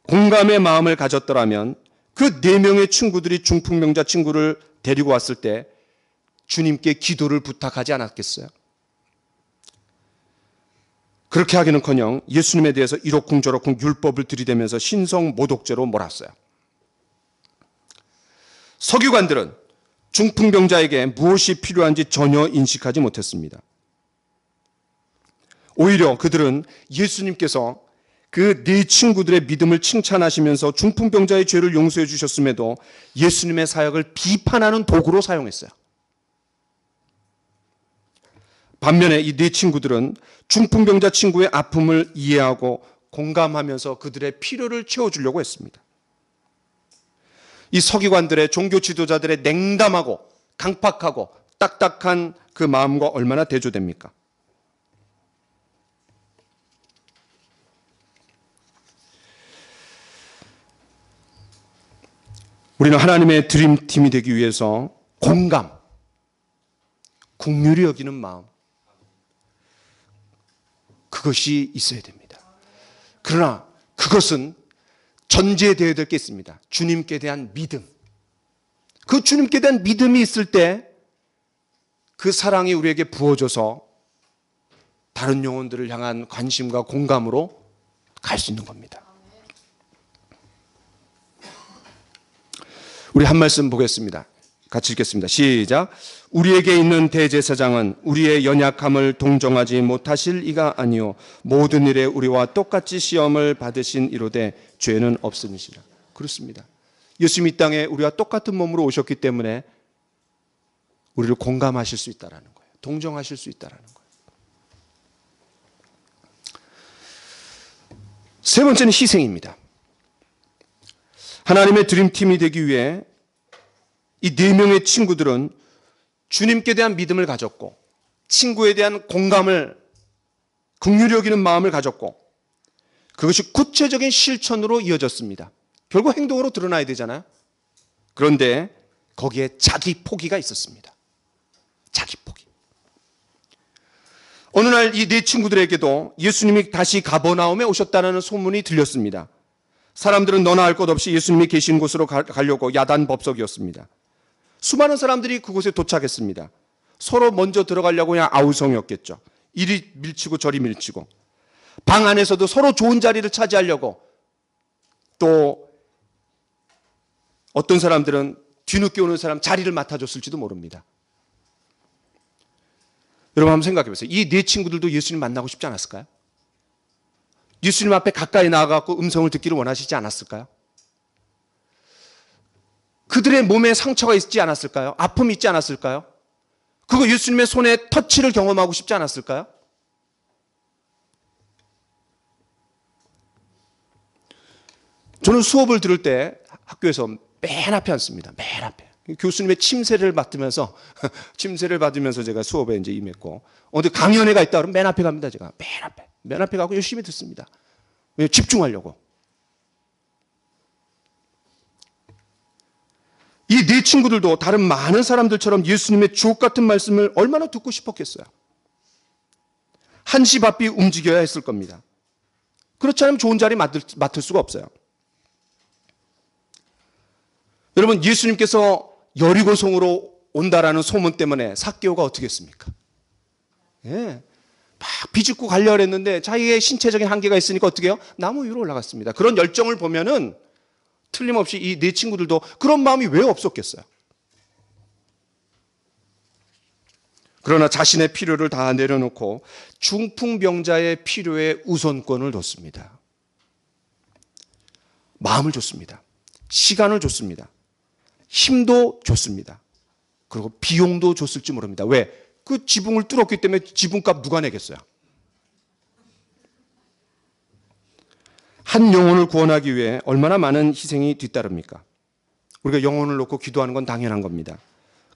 공감의 마음을 가졌더라면 그 네 명의 친구들이 중풍병자 친구를 데리고 왔을 때 주님께 기도를 부탁하지 않았겠어요? 그렇게 하기는커녕 예수님에 대해서 이러쿵저러쿵 율법을 들이대면서 신성모독죄로 몰았어요. 서기관들은 중풍병자에게 무엇이 필요한지 전혀 인식하지 못했습니다. 오히려 그들은 예수님께서 그 네 친구들의 믿음을 칭찬하시면서 중풍병자의 죄를 용서해 주셨음에도 예수님의 사역을 비판하는 도구로 사용했어요. 반면에 이 네 친구들은 중풍병자 친구의 아픔을 이해하고 공감하면서 그들의 필요를 채워주려고 했습니다. 이 서기관들의, 종교 지도자들의 냉담하고 강팍하고 딱딱한 그 마음과 얼마나 대조됩니까? 우리는 하나님의 드림팀이 되기 위해서 공감, 긍휼히 여기는 마음, 그것이 있어야 됩니다. 그러나 그것은 전제되어야 될 게 있습니다. 주님께 대한 믿음. 그 주님께 대한 믿음이 있을 때 그 사랑이 우리에게 부어져서 다른 영혼들을 향한 관심과 공감으로 갈 수 있는 겁니다. 우리 한 말씀 보겠습니다. 같이 읽겠습니다. 시작. 우리에게 있는 대제사장은 우리의 연약함을 동정하지 못하실 이가 아니요 모든 일에 우리와 똑같이 시험을 받으신 이로되 죄는 없으니시라. 그렇습니다. 예수님이 이 땅에 우리와 똑같은 몸으로 오셨기 때문에 우리를 공감하실 수 있다라는 거예요. 동정하실 수 있다라는 거예요. 세 번째는 희생입니다. 하나님의 드림팀이 되기 위해 이 네 명의 친구들은 주님께 대한 믿음을 가졌고 친구에 대한 공감을 긍휼히 여기는 마음을 가졌고 그것이 구체적인 실천으로 이어졌습니다. 결국 행동으로 드러나야 되잖아요. 그런데 거기에 자기 포기가 있었습니다. 자기 포기. 어느 날 이 네 친구들에게도 예수님이 다시 가버나움에 오셨다는 소문이 들렸습니다. 사람들은 너나 할 것 없이 예수님이 계신 곳으로 가려고 야단법석이었습니다. 수많은 사람들이 그곳에 도착했습니다. 서로 먼저 들어가려고 그냥 아우성이었겠죠. 이리 밀치고 저리 밀치고 방 안에서도 서로 좋은 자리를 차지하려고 또 어떤 사람들은 뒤늦게 오는 사람 자리를 맡아줬을지도 모릅니다. 여러분 한번 생각해 보세요. 이 네 친구들도 예수님 만나고 싶지 않았을까요? 예수님 앞에 가까이 나아가고 음성을 듣기를 원하시지 않았을까요? 그들의 몸에 상처가 있지 않았을까요? 아픔이 있지 않았을까요? 그거 예수님의 손에 터치를 경험하고 싶지 않았을까요? 저는 수업을 들을 때 학교에서 맨 앞에 앉습니다. 맨 앞에. 교수님의 침세를 받으면서 제가 수업에 이제 임했고, 어디 강연회가 있다 그러면 맨 앞에 갑니다. 제가 맨 앞에 가고 열심히 듣습니다. 왜? 집중하려고. 이 네 친구들도 다른 많은 사람들처럼 예수님의 주옥 같은 말씀을 얼마나 듣고 싶었겠어요. 한시바삐 움직여야 했을 겁니다. 그렇지 않으면 좋은 자리 맡을 수가 없어요. 여러분, 예수님께서 여리고성으로 온다라는 소문 때문에 삭개오가 어떻게 했습니까? 예. 막 비집고 가려고 했는데 자기의 신체적인 한계가 있으니까 어떻게 해요? 나무 위로 올라갔습니다. 그런 열정을 보면은 틀림없이 이 네 친구들도 그런 마음이 왜 없었겠어요? 그러나 자신의 필요를 다 내려놓고 중풍병자의 필요에 우선권을 뒀습니다. 마음을 줬습니다. 시간을 줬습니다. 힘도 줬습니다. 그리고 비용도 줬을지 모릅니다. 왜? 그 지붕을 뚫었기 때문에 지붕값 누가 내겠어요? 한 영혼을 구원하기 위해 얼마나 많은 희생이 뒤따릅니까? 우리가 영혼을 놓고 기도하는 건 당연한 겁니다.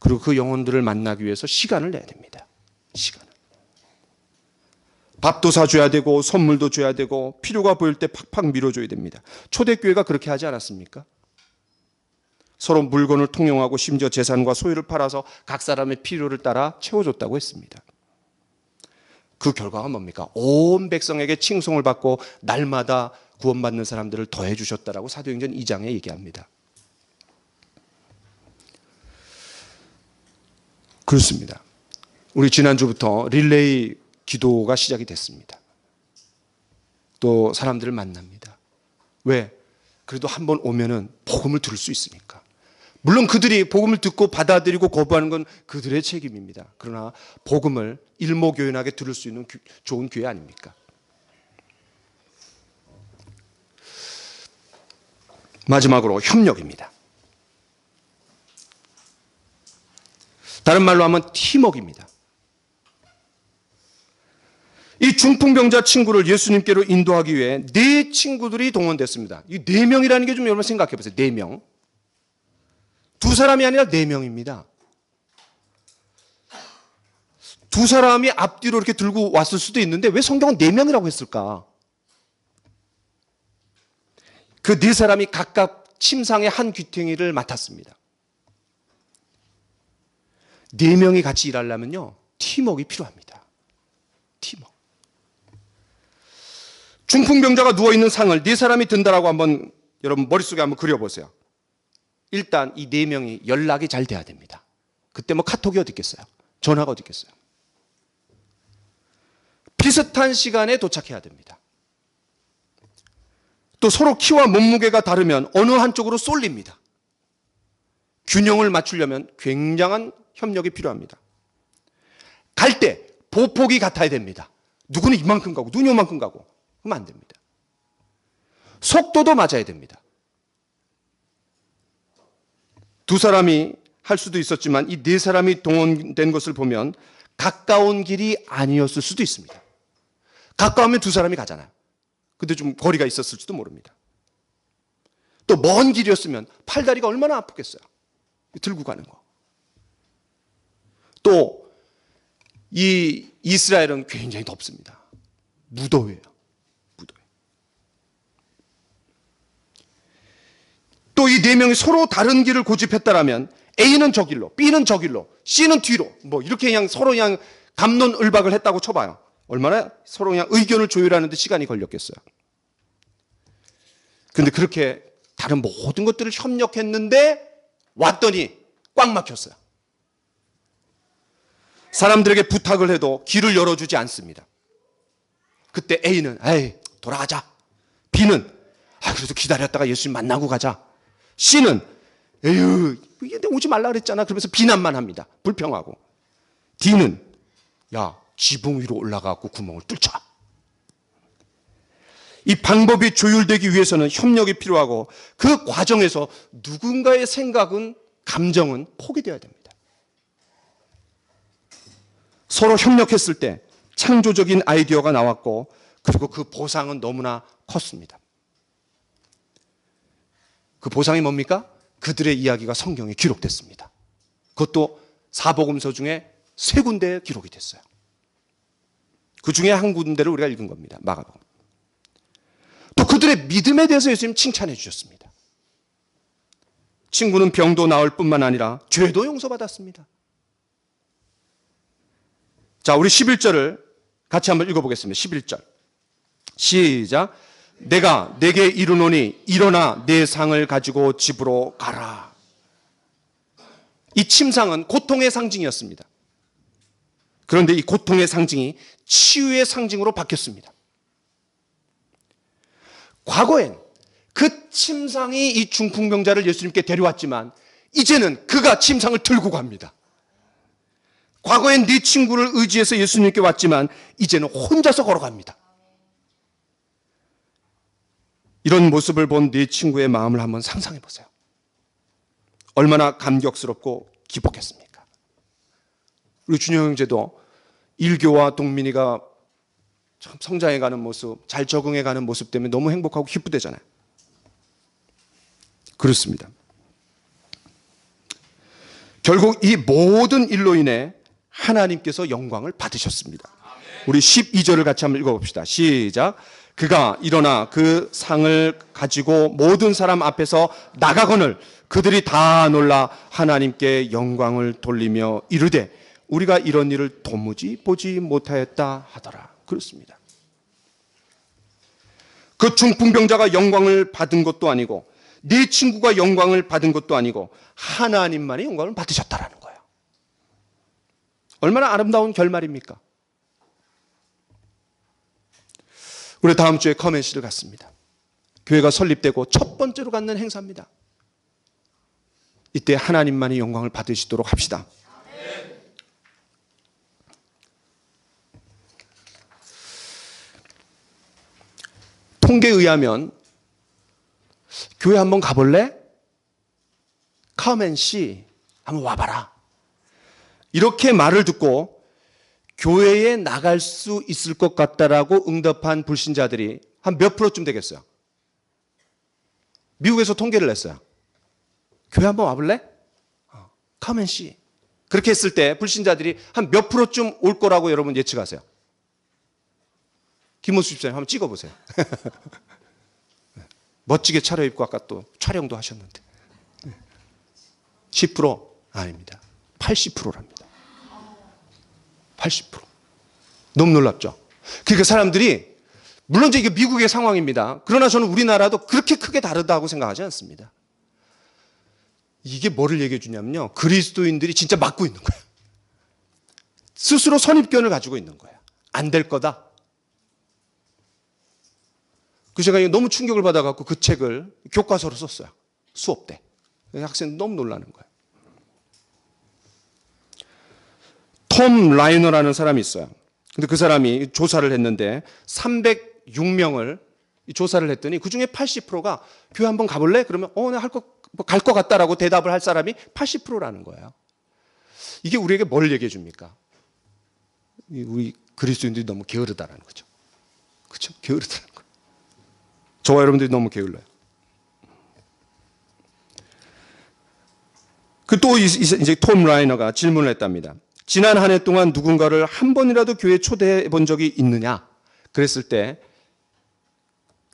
그리고 그 영혼들을 만나기 위해서 시간을 내야 됩니다. 시간을. 밥도 사줘야 되고 선물도 줘야 되고 필요가 보일 때 팍팍 밀어줘야 됩니다. 초대교회가 그렇게 하지 않았습니까? 서로 물건을 통용하고 심지어 재산과 소유를 팔아서 각 사람의 필요를 따라 채워줬다고 했습니다. 그 결과가 뭡니까? 온 백성에게 칭송을 받고 날마다 구원받는 사람들을 더해 주셨다라고 사도행전 2장에 얘기합니다. 그렇습니다. 우리 지난주부터 릴레이 기도가 시작이 됐습니다. 또 사람들을 만납니다. 왜? 그래도 한번 오면은 복음을 들을 수 있으니까. 물론 그들이 복음을 듣고 받아들이고 거부하는 건 그들의 책임입니다. 그러나 복음을 일목요연하게 들을 수 있는 좋은 기회 아닙니까? 마지막으로 협력입니다. 다른 말로 하면 팀워크입니다. 이 중풍병자 친구를 예수님께로 인도하기 위해 네 친구들이 동원됐습니다. 이 네 명이라는 게 좀 여러분 생각해 보세요. 네 명. 두 사람이 아니라 네 명입니다. 두 사람이 앞뒤로 이렇게 들고 왔을 수도 있는데 왜 성경은 네 명이라고 했을까? 그 네 사람이 각각 침상의 한 귀퉁이를 맡았습니다. 네 명이 같이 일하려면요, 팀워크가 필요합니다. 팀워크. 중풍병자가 누워있는 상을 네 사람이 든다라고 한번 여러분 머릿속에 한번 그려보세요. 일단 이 네 명이 연락이 잘 돼야 됩니다. 그때 뭐 카톡이 어디 있겠어요? 전화가 어디 있겠어요? 비슷한 시간에 도착해야 됩니다. 또 서로 키와 몸무게가 다르면 어느 한쪽으로 쏠립니다. 균형을 맞추려면 굉장한 협력이 필요합니다. 갈 때 보폭이 같아야 됩니다. 누구는 이만큼 가고 누구는 이만큼 가고 그러면 안 됩니다. 속도도 맞아야 됩니다. 두 사람이 할 수도 있었지만 이 네 사람이 동원된 것을 보면 가까운 길이 아니었을 수도 있습니다. 가까우면 두 사람이 가잖아요. 근데 좀 거리가 있었을지도 모릅니다. 또 먼 길이었으면 팔다리가 얼마나 아프겠어요. 들고 가는 거. 또 이 이스라엘은 굉장히 덥습니다. 무더위예요. 무더위. 또 이 네 명이 서로 다른 길을 고집했다라면 A는 저 길로, B는 저 길로, C는 뒤로 뭐 이렇게 그냥 서로 그냥 갑론을박을 했다고 쳐봐요. 얼마나 서로 그냥 의견을 조율하는 데 시간이 걸렸겠어요. 근데 그렇게 다른 모든 것들을 협력했는데 왔더니 꽉 막혔어요. 사람들에게 부탁을 해도 길을 열어주지 않습니다. 그때 A는 에이 돌아가자. B는 그래도 기다렸다가 예수님 만나고 가자. C는 에휴 오지 말라 그랬잖아. 그러면서 비난만 합니다. 불평하고. D는 야 지붕 위로 올라가고 구멍을 뚫자. 이 방법이 조율되기 위해서는 협력이 필요하고 그 과정에서 누군가의 생각은 감정은 포기되어야 됩니다. 서로 협력했을 때 창조적인 아이디어가 나왔고 그리고 그 보상은 너무나 컸습니다. 그 보상이 뭡니까? 그들의 이야기가 성경에 기록됐습니다. 그것도 사복음서 중에 3군데에 기록이 됐어요. 그 중에 한 군데를 우리가 읽은 겁니다. 마가복음. 또 그들의 믿음에 대해서 예수님 칭찬해 주셨습니다. 친구는 병도 나을 뿐만 아니라 죄도 용서받았습니다. 자, 우리 11절을 같이 한번 읽어보겠습니다. 11절. 시작. 내가 내게 이르노니 일어나 내 상을 가지고 집으로 가라. 이 침상은 고통의 상징이었습니다. 그런데 이 고통의 상징이 치유의 상징으로 바뀌었습니다. 과거엔 그 침상이 이 중풍병자를 예수님께 데려왔지만 이제는 그가 침상을 들고 갑니다. 과거엔 네 친구를 의지해서 예수님께 왔지만 이제는 혼자서 걸어갑니다. 이런 모습을 본 네 친구의 마음을 한번 상상해 보세요. 얼마나 감격스럽고 기뻤겠습니까? 우리 준영 형제도 일교와 동민이가 참 성장해가는 모습, 잘 적응해가는 모습 때문에 너무 행복하고 기쁘대잖아요. 그렇습니다. 결국 이 모든 일로 인해 하나님께서 영광을 받으셨습니다. 우리 12절을 같이 한번 읽어봅시다. 시작. 그가 일어나 그 상을 가지고 모든 사람 앞에서 나가거늘 그들이 다 놀라 하나님께 영광을 돌리며 이르되 우리가 이런 일을 도무지 보지 못하였다 하더라. 그렇습니다. 그 중풍병자가 영광을 받은 것도 아니고 네 친구가 영광을 받은 것도 아니고 하나님만이 영광을 받으셨다라는 거예요. 얼마나 아름다운 결말입니까? 우리 다음 주에 커맨시를 갖습니다. 교회가 설립되고 첫 번째로 갖는 행사입니다. 이때 하나님만이 영광을 받으시도록 합시다. 통계에 의하면 교회 한번 가볼래? 커맨시 한번 와봐라. 이렇게 말을 듣고 교회에 나갈 수 있을 것 같다라고 응답한 불신자들이 한 몇 프로쯤 되겠어요? 미국에서 통계를 냈어요. 교회 한번 와볼래? Come and see. 그렇게 했을 때 불신자들이 한 몇 프로쯤 올 거라고 여러분 예측하세요? 김호수 집사님 한번 찍어보세요. 멋지게 차려입고 아까 또 촬영도 하셨는데 10% 아닙니다. 80%랍니다. 80%. 너무 놀랍죠? 그러니까 사람들이 물론 이게 미국의 상황입니다. 그러나 저는 우리나라도 그렇게 크게 다르다고 생각하지 않습니다. 이게 뭐를 얘기해 주냐면요. 그리스도인들이 진짜 막고 있는 거예요. 스스로 선입견을 가지고 있는 거예요. 안 될 거다. 그 제가 너무 충격을 받아갖고 그 책을 교과서로 썼어요. 수업 때. 학생들 너무 놀라는 거예요. 톰 라이너라는 사람이 있어요. 근데 그 사람이 조사를 했는데 306명을 조사를 했더니 그 중에 80%가 교회 한번 가볼래? 그러면 내가 갈 것 같다라고 대답을 할 사람이 80%라는 거예요. 이게 우리에게 뭘 얘기해 줍니까? 우리 그리스도인들이 너무 게으르다라는 거죠. 그렇죠? 게으르다는 거예요. 저와 여러분들이 너무 게을러요. 또 이제 톰 라이너가 질문을 했답니다. 지난 한 해 동안 누군가를 한 번이라도 교회에 초대해 본 적이 있느냐? 그랬을 때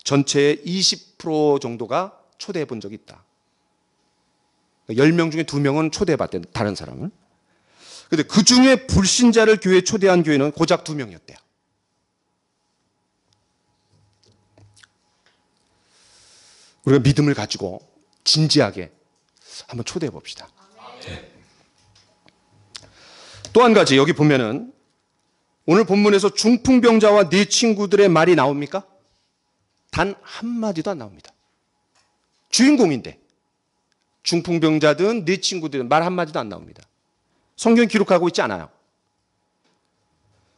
전체의 20% 정도가 초대해 본 적이 있다. 10명 중에 2명은 초대해 봤대, 다른 사람을. 근데 그 중에 불신자를 교회에 초대한 교회는 고작 2명이었대요. 우리가 믿음을 가지고 진지하게 한번 초대해 봅시다. 또 한 가지 여기 보면은 오늘 본문에서 중풍병자와 네 친구들의 말이 나옵니까? 단 한마디도 안 나옵니다. 주인공인데 중풍병자든 네 친구들은 말 한마디도 안 나옵니다. 성경 기록하고 있지 않아요.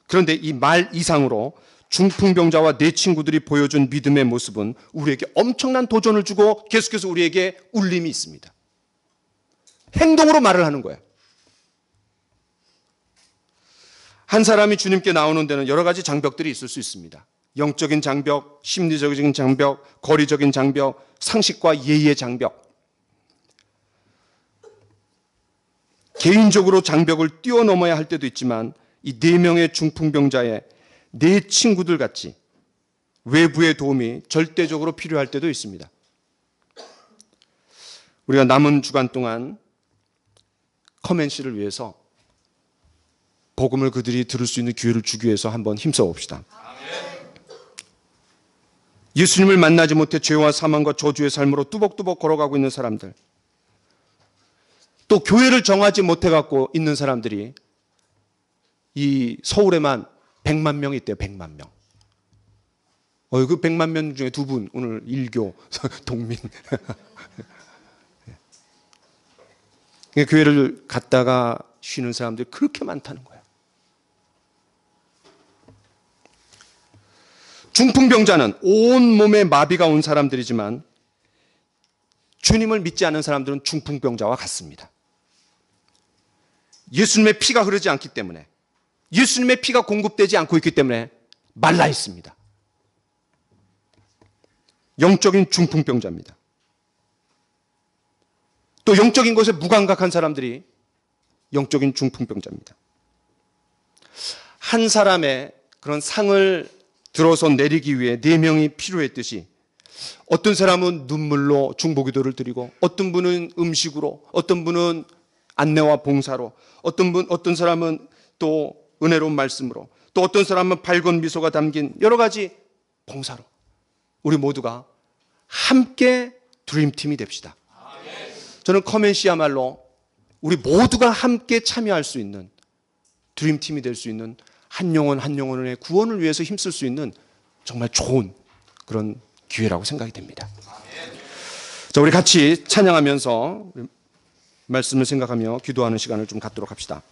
그런데 이 말 이상으로 중풍병자와 네 친구들이 보여준 믿음의 모습은 우리에게 엄청난 도전을 주고 계속해서 우리에게 울림이 있습니다. 행동으로 말을 하는 거예요. 한 사람이 주님께 나오는 데는 여러 가지 장벽들이 있을 수 있습니다. 영적인 장벽, 심리적인 장벽, 거리적인 장벽, 상식과 예의의 장벽. 개인적으로 장벽을 뛰어넘어야 할 때도 있지만 이 4명의 중풍병자의 네 친구들 같이 외부의 도움이 절대적으로 필요할 때도 있습니다. 우리가 남은 주간 동안 커맨시를 위해서 복음을 그들이 들을 수 있는 기회를 주기 위해서 한번 힘써 봅시다. 예수님을 만나지 못해 죄와 사망과 저주의 삶으로 뚜벅뚜벅 걸어가고 있는 사람들, 또 교회를 정하지 못해 갖고 있는 사람들이 이 서울에만 100만 명이 있대요. 100만 명. 그 100만 명 중에 2분 오늘 일교 동민. 교회를 갔다가 쉬는 사람들이 그렇게 많다는 거예요. 중풍병자는 온몸에 마비가 온 사람들이지만 주님을 믿지 않는 사람들은 중풍병자와 같습니다. 예수님의 피가 흐르지 않기 때문에, 예수님의 피가 공급되지 않고 있기 때문에 말라 있습니다. 영적인 중풍병자입니다. 또 영적인 것에 무감각한 사람들이 영적인 중풍병자입니다. 한 사람의 그런 상을 들어서 내리기 위해 4명이 필요했듯이 어떤 사람은 눈물로 중보기도를 드리고, 어떤 분은 음식으로, 어떤 분은 안내와 봉사로, 어떤 사람은 또 은혜로운 말씀으로, 또 어떤 사람은 밝은 미소가 담긴 여러 가지 봉사로 우리 모두가 함께 드림팀이 됩시다. 저는 커맨시야말로 우리 모두가 함께 참여할 수 있는 드림팀이 될 수 있는 한 영혼 한 영혼의 구원을 위해서 힘쓸 수 있는 정말 좋은 그런 기회라고 생각이 됩니다. 자, 우리 같이 찬양하면서 말씀을 생각하며 기도하는 시간을 좀 갖도록 합시다.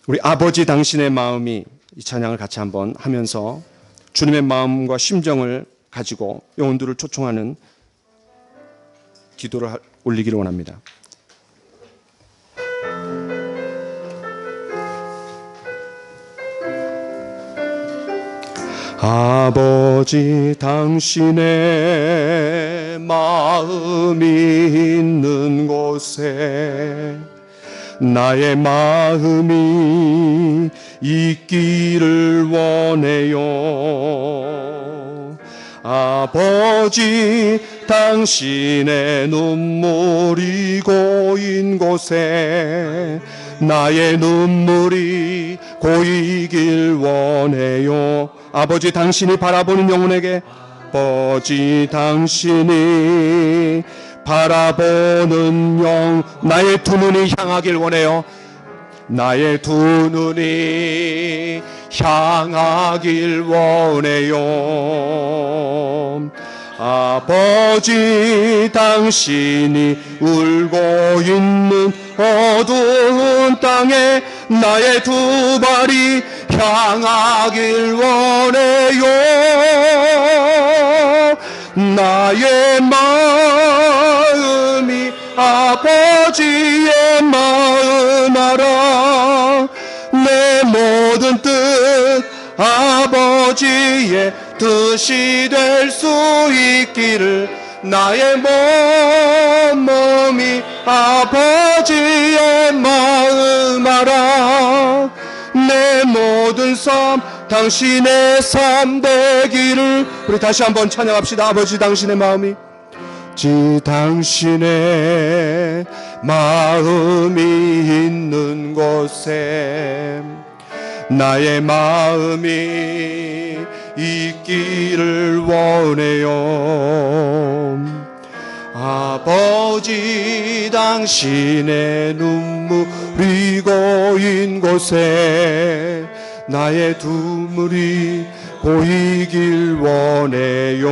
우리 아버지 당신의 마음이 이 찬양을 같이 한번 하면서 주님의 마음과 심정을 가지고 영혼들을 초청하는 기도를 올리기를 원합니다. 아버지 당신의 마음이 있는 곳에 나의 마음이 있기를 원해요. 아버지, 당신의 눈물이 고인 곳에 나의 눈물이 고이길 원해요. 아버지, 당신이 바라보는 영혼에게, 아버지, 당신이 바라보는 영, 나의 두 눈이 향하길 원해요. 나의 두 눈이 향하길 원해요. 아버지, 당신이 울고 있는 어두운 땅에 나의 두 발이 향하길 원해요. 나의 마음이 아버지의 마음 알아. 내 모든 뜻 아버지의 뜻이 될 수 있기를, 나의 몸이 아버지의 마음 알아. 내 모든 삶 당신의 삶 되기를. 우리 다시 한번 찬양합시다. 아버지, 당신의 마음이, 당신의 마음이 있는 곳에 나의 마음이 있기를 원해요. 아버지, 당신의 눈물이 고인 곳에 나의 두 눈이 보이길 원해요.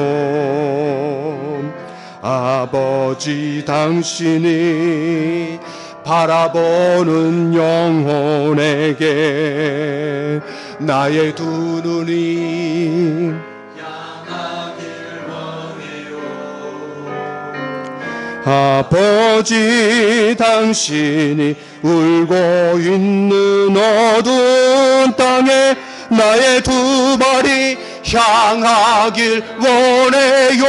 아버지, 당신이 바라보는 영혼에게 나의 두 눈이 향하길 원해요. 아버지, 당신이 울고 있는 어두운 땅에 나의 두 발이 향하길 원해요.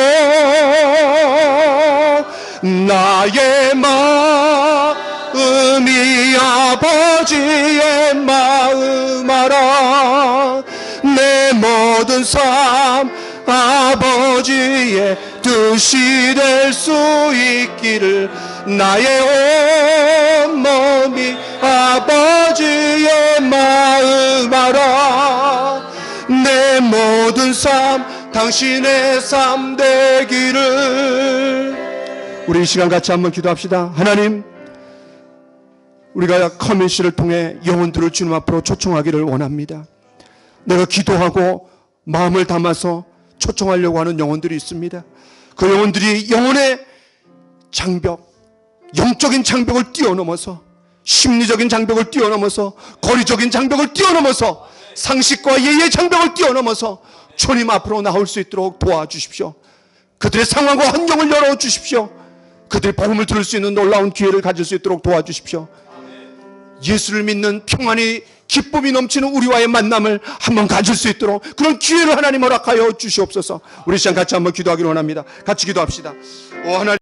나의 마음이 아버지의 마음 알아. 내 모든 삶 아버지의 뜻이 될 수 있기를, 나의 온몸이 아버지의 마음 알아. 내 모든 삶 당신의 삶 되기를. 우리 이 시간 같이 한번 기도합시다. 하나님, 우리가 커뮤니티를 통해 영혼들을 주님 앞으로 초청하기를 원합니다. 내가 기도하고 마음을 담아서 초청하려고 하는 영혼들이 있습니다. 그 영혼들이 영혼의 장벽, 영적인 장벽을 뛰어넘어서, 심리적인 장벽을 뛰어넘어서, 거리적인 장벽을 뛰어넘어서, 상식과 예의의 장벽을 뛰어넘어서 주님 앞으로 나올 수 있도록 도와주십시오. 그들의 상황과 환경을 열어주십시오. 그들의 복음을 들을 수 있는 놀라운 기회를 가질 수 있도록 도와주십시오. 예수를 믿는 평안이, 기쁨이 넘치는 우리와의 만남을 한번 가질 수 있도록 그런 기회를 하나님 허락하여 주시옵소서. 우리 시간 같이 한번 기도하기를 원합니다. 같이 기도합시다. 오 하나님,